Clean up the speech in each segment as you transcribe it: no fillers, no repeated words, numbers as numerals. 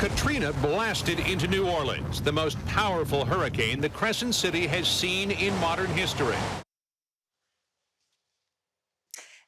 Katrina blasted into New Orleans, the most powerful hurricane the Crescent City has seen in modern history.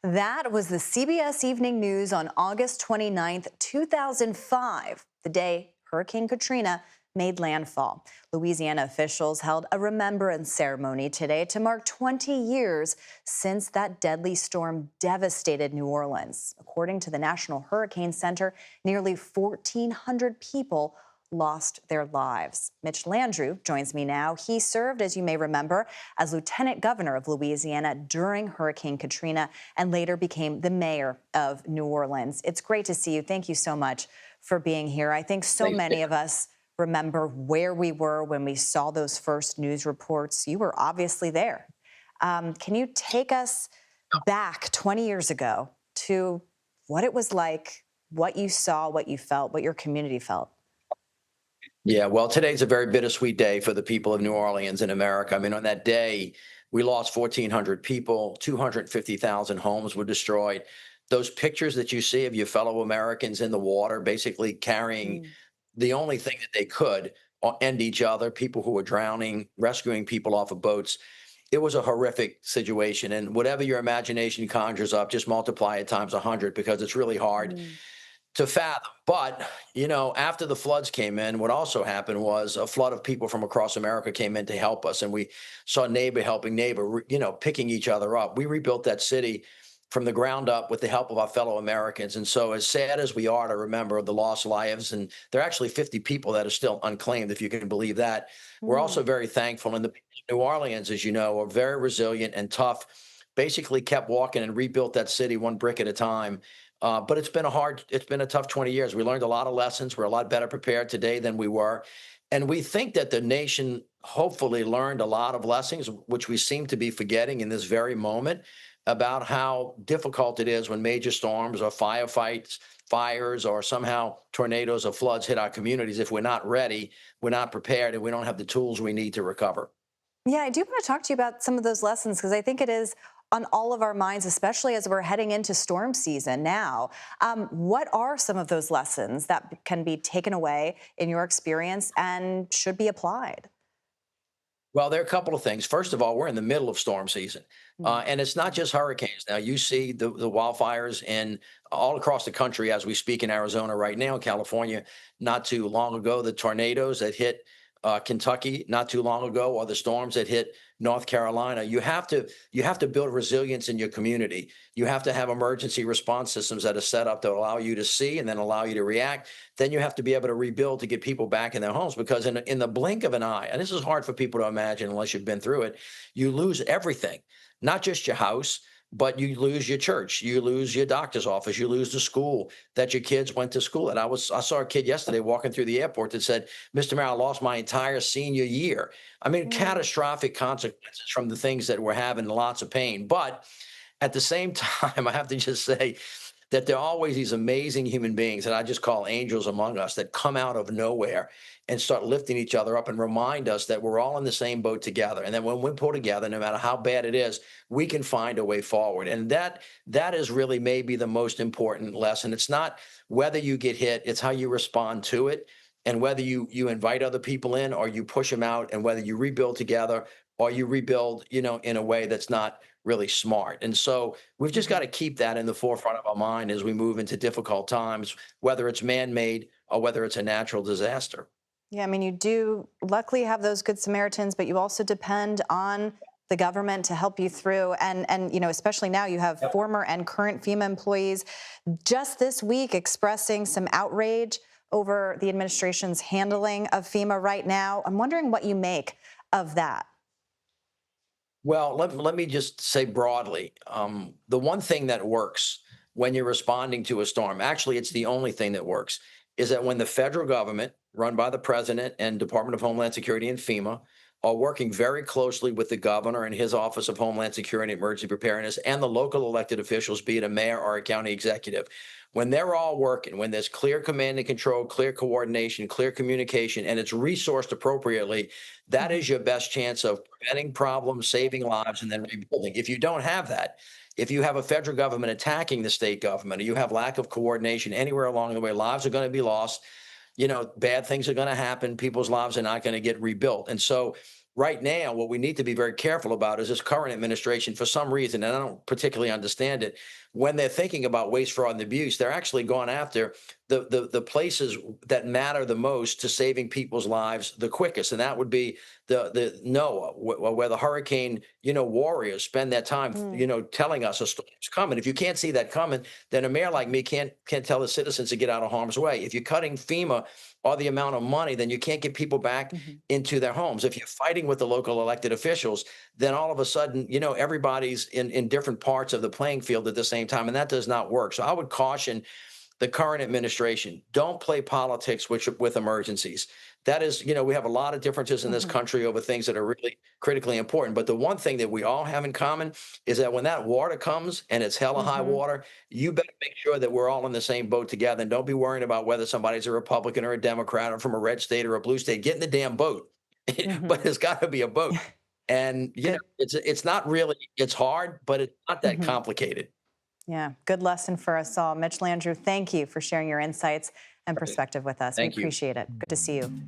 That was the CBS Evening News on August 29th, 2005, the day Hurricane Katrina made landfall. Louisiana officials held a remembrance ceremony today to mark 20 years since that deadly storm devastated New Orleans. According to the National Hurricane Center, nearly 1,400 people lost their lives. Mitch Landrieu joins me now. He served, as you may remember, as Lieutenant Governor of Louisiana during Hurricane Katrina and later became the mayor of New Orleans. It's great to see you. Thank you so much for being here. I think so many of us remember where we were when we saw those first news reports. You were obviously there. Can you take us back 20 years ago to what it was like, what you saw, what you felt, what your community felt? Yeah, well, today's a very bittersweet day for the people of New Orleans and America. I mean, on that day, we lost 1,400 people, 250,000 homes were destroyed. Those pictures that you see of your fellow Americans in the water, basically carrying the only thing that they could end each other, people who were drowning, rescuing people off of boats. It was a horrific situation. And whatever your imagination conjures up, just multiply it times 100 because it's really hard to fathom. But, after the floods came in, what also happened was a flood of people from across America came in to help us. And we saw neighbor helping neighbor, picking each other up. We rebuilt that city from the ground up with the help of our fellow Americans. And so as sad as we are to remember the lost lives, and there are actually 50 people that are still unclaimed, if you can believe that, we're also very thankful. And the people of New Orleans, as you know, are very resilient and tough, basically kept walking and rebuilt that city one brick at a time. But it's been a tough 20 years. We learned a lot of lessons. We're a lot better prepared today than we were. And we think that the nation hopefully learned a lot of lessons, which we seem to be forgetting in this very moment, about how difficult it is when major storms or fires, or somehow tornadoes or floods hit our communities. If we're not ready, we're not prepared, and we don't have the tools we need to recover. Yeah, I do want to talk to you about some of those lessons because I think it is on all of our minds, especially as we're heading into storm season now. What are some of those lessons that can be taken away in your experience and should be applied? Well, there are a couple of things. First of all, we're in the middle of storm season, and it's not just hurricanes. Now, you see the wildfires in all across the country as we speak in Arizona right now, California, not too long ago, the tornadoes that hit Kentucky not too long ago, or the storms that hit North Carolina. You have to build resilience in your community. You have to have emergency response systems that are set up to allow you to see and then allow you to react. Then you have to be able to rebuild to get people back in their homes, because in the blink of an eye, and this is hard for people to imagine unless you've been through it, you lose everything, not just your house, but you lose your church, you lose your doctor's office, you lose the school that your kids went to school at. I saw a kid yesterday walking through the airport that said, "Mr. Mayor, I lost my entire senior year." I mean, catastrophic consequences from the things that we're having, lots of pain. But at the same time, I have to just say that there are always these amazing human beings that I just call angels among us that come out of nowhere and start lifting each other up and remind us that we're all in the same boat together. And that when we pull together, no matter how bad it is, we can find a way forward. And that is really maybe the most important lesson. It's not whether you get hit, it's how you respond to it, and whether you invite other people in or you push them out, and whether you rebuild together or you rebuild, in a way that's not really smart. And so we've just got to keep that in the forefront of our mind as we move into difficult times, whether it's man-made or whether it's a natural disaster. Yeah, I mean, you do luckily have those good Samaritans, but you also depend on the government to help you through. And especially now you have former and current FEMA employees just this week expressing some outrage over the administration's handling of FEMA right now. I'm wondering what you make of that. Well, let me just say broadly, the one thing that works when you're responding to a storm, actually, it's the only thing that works, is that when the federal government, run by the president and Department of Homeland Security and FEMA, are working very closely with the governor and his Office of Homeland Security and Emergency Preparedness and the local elected officials, be it a mayor or a county executive. When they're all working, when there's clear command and control, clear coordination, clear communication, and it's resourced appropriately, that is your best chance of preventing problems, saving lives, and then rebuilding. If you don't have that, if you have a federal government attacking the state government, or you have lack of coordination anywhere along the way, lives are going to be lost. bad things are going to happen. People's lives are not going to get rebuilt. And so right now, what we need to be very careful about is this current administration, for some reason, and I don't particularly understand it, when they're thinking about waste, fraud, and abuse, they're actually going after the places that matter the most to saving people's lives the quickest. And that would be the NOAA, where the hurricane, warriors spend their time, telling us a storm's coming. If you can't see that coming, then a mayor like me can't tell the citizens to get out of harm's way. If you're cutting FEMA or the amount of money, then you can't get people back into their homes. If you're fighting with the local elected officials, then all of a sudden, everybody's in different parts of the playing field at the same time, and that does not work. So I would caution the current administration, don't play politics with emergencies. That is, we have a lot of differences in this country over things that are really critically important. But the one thing that we all have in common is that when that water comes and it's hella high water, you better make sure that we're all in the same boat together. And don't be worrying about whether somebody's a Republican or a Democrat or from a red state or a blue state. Get in the damn boat. But there's got to be a boat. And, it's not really, it's hard, but it's not that complicated. Yeah, good lesson for us all. Mitch Landrieu, thank you for sharing your insights and perspective with us. Thank we you. appreciate it. Good to see you.